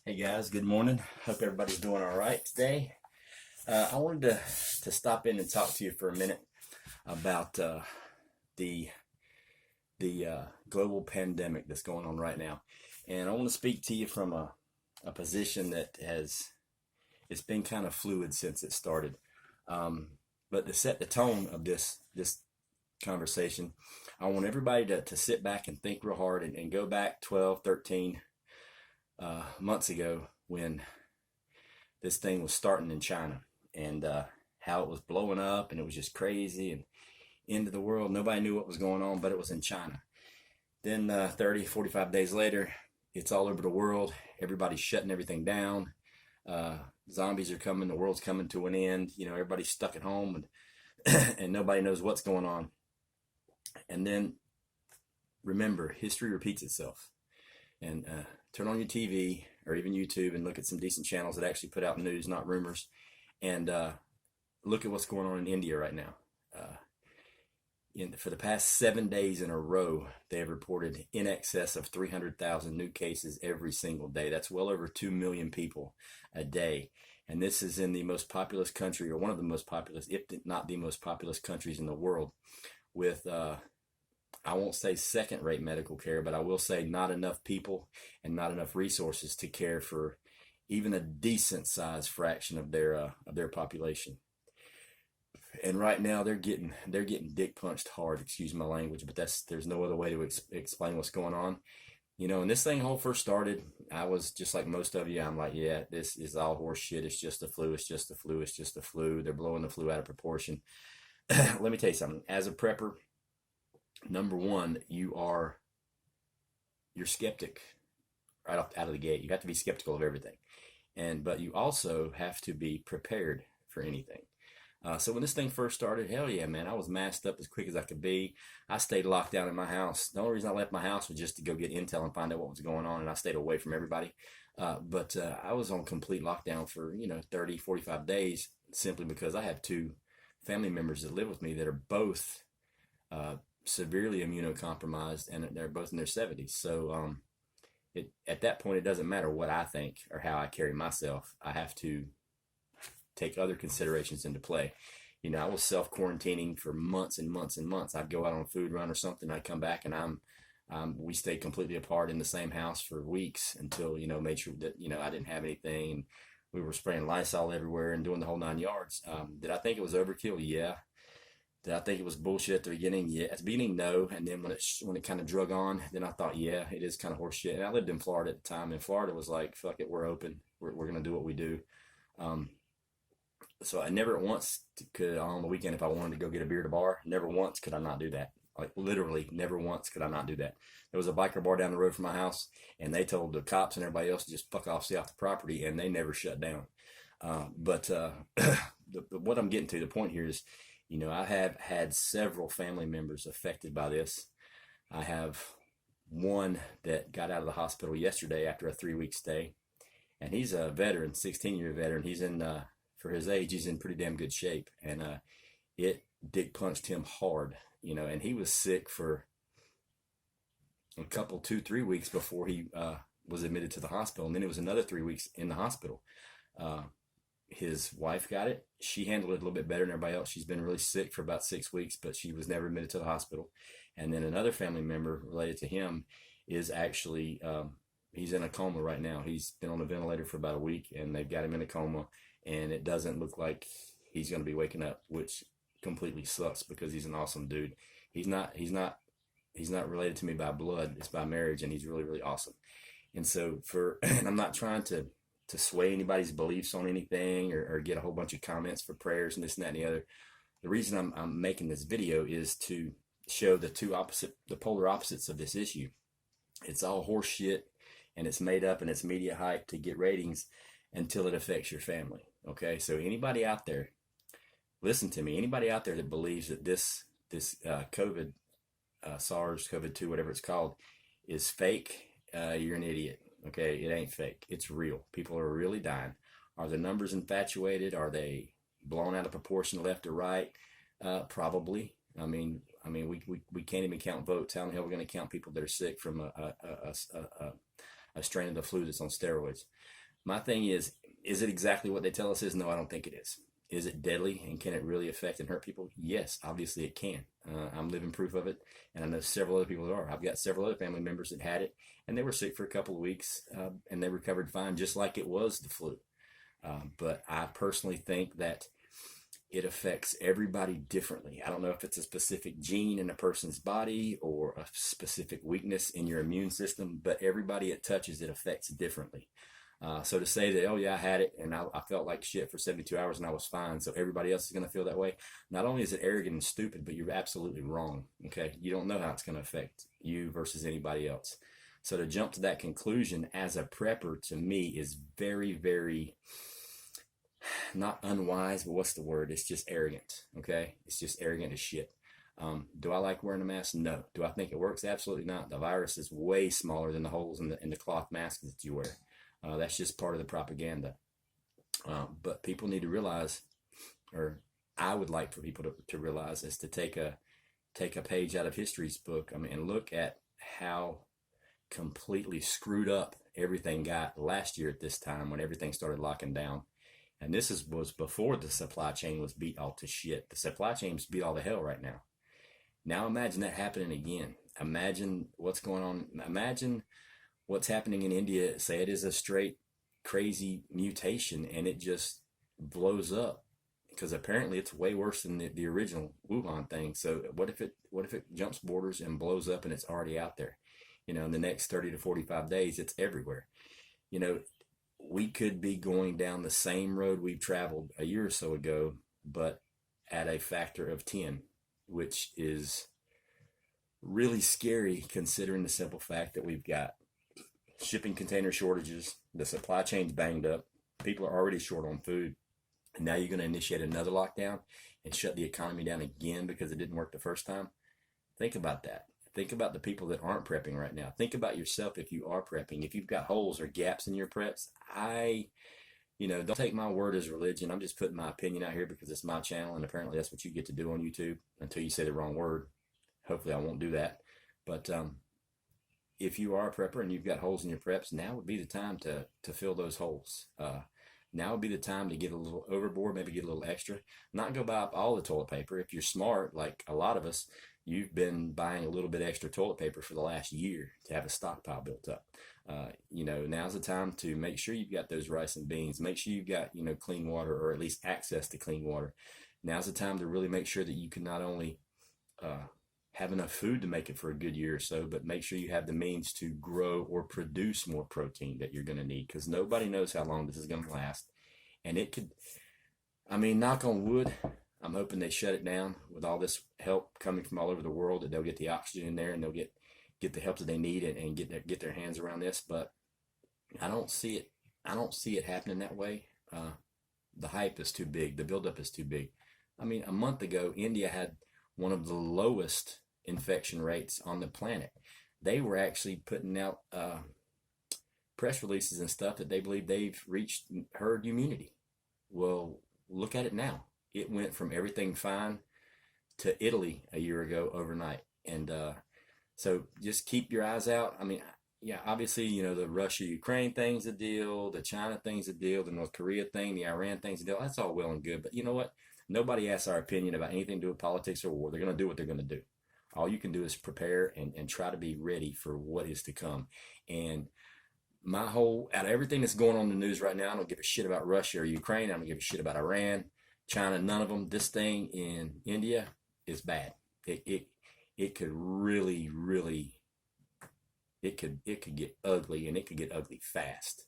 Hey guys, good morning. Hope everybody's doing all right today. I wanted to stop in and talk to you for a minute about the global pandemic that's going on right now, and I want to speak to you from a position that it's been kind of fluid since it started. Um, but to set the tone of this conversation, I want everybody to sit back and think real hard and go back 12, 13 months ago when this thing was starting in China and how it was blowing up and it was just crazy and end of the world. Nobody knew what was going on, but it was in China. Then 30, 45 days later, it's all over the world. Everybody's shutting everything down. Uh, Zombies are coming. The world's coming to an end. You know, everybody's stuck at home and, and nobody knows what's going on. And then remember, history repeats itself. And turn on your TV or even YouTube and look at some decent channels that actually put out news, not rumors. And look at what's going on in India right now. For the past 7 days in a row, they have reported in excess of 300,000 new cases every single day. That's well over 2 million people a day. And this is in the most populous country, or one of the most populous, if not the most populous countries in the world, with I won't say second-rate medical care, but I will say not enough people and not enough resources to care for even a decent-sized fraction of their population. And right now they're getting dick punched hard. Excuse my language, but there's no other way to explain what's going on. You know, when this thing whole first started, I was just like most of you. I'm like, yeah, this is all horse shit. It's just the flu. It's just the flu. It's just the flu. They're blowing the flu out of proportion. Let me tell you something. As a prepper, number one, you're skeptic right off out of the gate. You have to be skeptical of everything, but you also have to be prepared for anything. So when this thing first started, hell yeah, man, I was masked up as quick as I could be. I stayed locked down in my house. The only reason I left my house was just to go get intel and find out what was going on, and I stayed away from everybody. But I was on complete lockdown for 30, 45 days simply because I have two family members that live with me that are both severely immunocompromised, and they're both in their 70s. So at that point, it doesn't matter what I think or how I carry myself. I have to take other considerations into play. I was self-quarantining for months and months and months. I'd go out on a food run or something. I'd come back and we stayed completely apart in the same house for weeks until, made sure that, I didn't have anything. And we were spraying Lysol everywhere and doing the whole 9 yards. Did I think it was overkill? Yeah. Did I think it was bullshit at the beginning? Yeah. At the beginning, no. And then when it kind of drug on, then I thought, yeah, it is kind of horse shit. And I lived in Florida at the time, and Florida was like, fuck it, we're open. We're going to do what we do. So I never once could, on the weekend, if I wanted to go get a beer at a bar, never once could I not do that. Like literally never once could I not do that. There was a biker bar down the road from my house, and they told the cops and everybody else to just fuck off, stay off the property, and they never shut down. But what I'm getting to, the point here is, I have had several family members affected by this. I have one that got out of the hospital yesterday after a 3-week stay, and he's a veteran, 16-year veteran. He's in for his age, he's in pretty damn good shape, and it dick punched him hard, and he was sick for a couple, 2-3 weeks before he was admitted to the hospital, and then it was another 3 weeks in the hospital. His wife got it. She handled it a little bit better than everybody else. She's been really sick for about 6 weeks, but she was never admitted to the hospital. And then another family member related to him is actually, he's in a coma right now. He's been on a ventilator for about a week, and they've got him in a coma. And it doesn't look like he's going to be waking up, which completely sucks because he's an awesome dude. He's not related to me by blood. It's by marriage, and he's really, really awesome. And so and I'm not trying to sway anybody's beliefs on anything or get a whole bunch of comments for prayers and this and that and the other. The reason I'm making this video is to show the polar opposites of this issue. It's all horse shit, and it's made up, and it's media hype to get ratings until it affects your family. Okay, so anybody out there, listen to me. Anybody out there that believes that this COVID, SARS-CoV-2, whatever it's called, is fake, you're an idiot. Okay, it ain't fake. It's real. People are really dying. Are the numbers infatuated? Are they blown out of proportion left or right? Probably. I mean, we can't even count votes. How the hell are we going to count people that are sick from a strain of the flu that's on steroids. My thing is it exactly what they tell us is? No, I don't think it is. Is it deadly, and can it really affect and hurt people? Yes, obviously it can. I'm living proof of it, and I know several other people that are. I've got several other family members that had it, and they were sick for a couple of weeks, and they recovered fine, just like it was the flu. But I personally think that it affects everybody differently. I don't know if it's a specific gene in a person's body or a specific weakness in your immune system, but everybody it touches, it affects differently. So to say that, oh yeah, I had it and I felt like shit for 72 hours and I was fine, so everybody else is going to feel that way. Not only is it arrogant and stupid, but you're absolutely wrong. Okay. You don't know how it's going to affect you versus anybody else. So to jump to that conclusion as a prepper, to me, is very, very, not unwise, but what's the word? It's just arrogant. Okay. It's just arrogant as shit. Do I like wearing a mask? No. Do I think it works? Absolutely not. The virus is way smaller than the holes in the cloth masks that you wear. That's just part of the propaganda. But people need to realize, or I would like for people to realize, is to take a page out of history's book. I mean, and look at how completely screwed up everything got last year at this time when everything started locking down. And this was before the supply chain was beat all to shit. The supply chain's beat all to hell right now. Now imagine that happening again. Imagine what's going on. Imagine what's happening in India. Say it is a straight crazy mutation and it just blows up, because apparently it's way worse than the original Wuhan thing. So what if it jumps borders and blows up and it's already out there? In the next 30 to 45 days, it's everywhere. We could be going down the same road we've traveled a year or so ago, but at a factor of 10, which is really scary considering the simple fact that we've got shipping container shortages, the supply chain's banged up, people are already short on food, and now you're going to initiate another lockdown and shut the economy down again because it didn't work the first time. Think about that. Think about the people that aren't prepping right now. Think about yourself if you are prepping. If you've got holes or gaps in your preps, don't take my word as religion. I'm just putting my opinion out here because it's my channel, and apparently that's what you get to do on YouTube until you say the wrong word. Hopefully I won't do that. But if you are a prepper and you've got holes in your preps, now would be the time to fill those holes. Now would be the time to get a little overboard, maybe get a little extra. Not go buy up all the toilet paper. If you're smart, like a lot of us, you've been buying a little bit extra toilet paper for the last year to have a stockpile built up. Now's the time to make sure you've got those rice and beans. Make sure you've got, clean water, or at least access to clean water. Now's the time to really make sure that you can not only have enough food to make it for a good year or so, but make sure you have the means to grow or produce more protein that you're going to need, because nobody knows how long this is going to last. And it could, knock on wood, I'm hoping they shut it down with all this help coming from all over the world, that they'll get the oxygen in there and they'll get the help that they need and get their hands around this. But I don't see it happening that way. The hype is too big. The buildup is too big. A month ago, India had one of the lowest infection rates on the planet. They were actually putting out press releases and stuff that they believe they've reached herd immunity. Well, look at it now. It went from everything fine to Italy a year ago overnight. And so just keep your eyes out. Obviously, the Russia-Ukraine thing's a deal, the China thing's a deal, the North Korea thing, the Iran thing's a deal. That's all well and good. But you know what? Nobody asks our opinion about anything to do with politics or war. They're going to do what they're going to do. All you can do is prepare and try to be ready for what is to come. And out of everything that's going on in the news right now, I don't give a shit about Russia or Ukraine. I don't give a shit about Iran, China, none of them. This thing in India is bad. It could really, really, it could get ugly, and it could get ugly fast.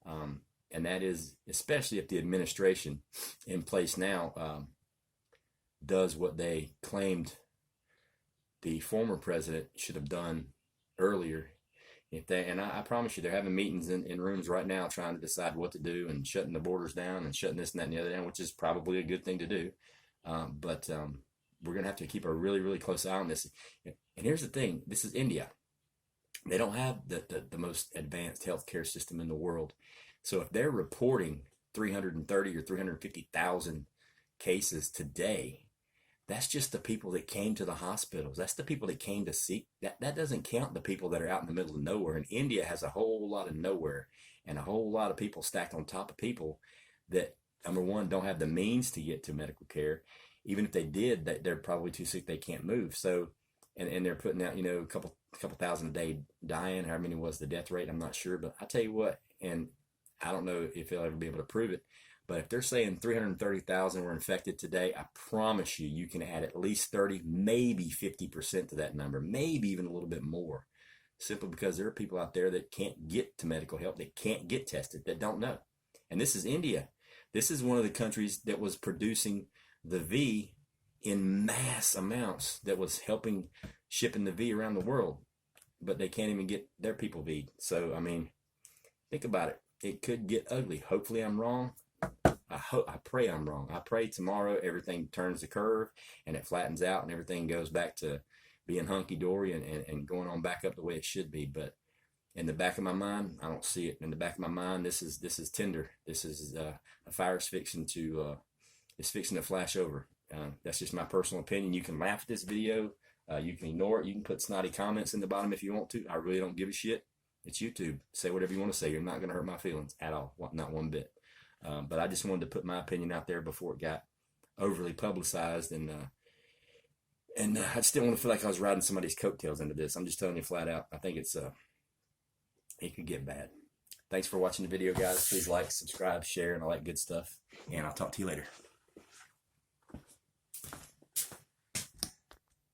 And that is, especially if the administration in place now does what they claimed the former president should have done earlier. I promise you, they're having meetings in rooms right now trying to decide what to do and shutting the borders down and shutting this and that and the other down, which is probably a good thing to do. But we're going to have to keep a really, really close eye on this. And here's the thing. This is India. They don't have the most advanced healthcare system in the world. So if they're reporting 330 or 350,000 cases today, That's just the people that came to the hospitals. That's the people that came to seek. That doesn't count the people that are out in the middle of nowhere. And India has a whole lot of nowhere and a whole lot of people stacked on top of people that, number one, don't have the means to get to medical care. Even if they did, they're probably too sick they can't move. So, and they're putting out, a couple thousand a day dying. How many was the death rate? I'm not sure, but I tell you what, and I don't know if they'll ever be able to prove it. But if they're saying 330,000 were infected today, I promise you can add at least 30, maybe 50% to that number, maybe even a little bit more, simply because there are people out there that can't get to medical help, that can't get tested, that don't know. And this is India. This is one of the countries that was producing the V in mass amounts, that was helping shipping the V around the world, but they can't even get their people V. So, I mean, think about it. It could get ugly. Hopefully I'm wrong. I pray I'm wrong. I pray tomorrow everything turns the curve and it flattens out and everything goes back to being hunky-dory and going on back up the way it should be. But in the back of my mind, I don't see it. In the back of my mind, this is tinder. This is a fire's fixing to flash over. That's just my personal opinion. You can laugh at this video. You can ignore it. You can put snotty comments in the bottom if you want to. I really don't give a shit. It's YouTube. Say whatever you want to say. You're not going to hurt my feelings at all. Not one bit. But I just wanted to put my opinion out there before it got overly publicized, and I just didn't want to feel like I was riding somebody's coattails into this. I'm just telling you flat out. I think it could get bad. Thanks for watching the video, guys. Please like, subscribe, share, and all that good stuff. And I'll talk to you later.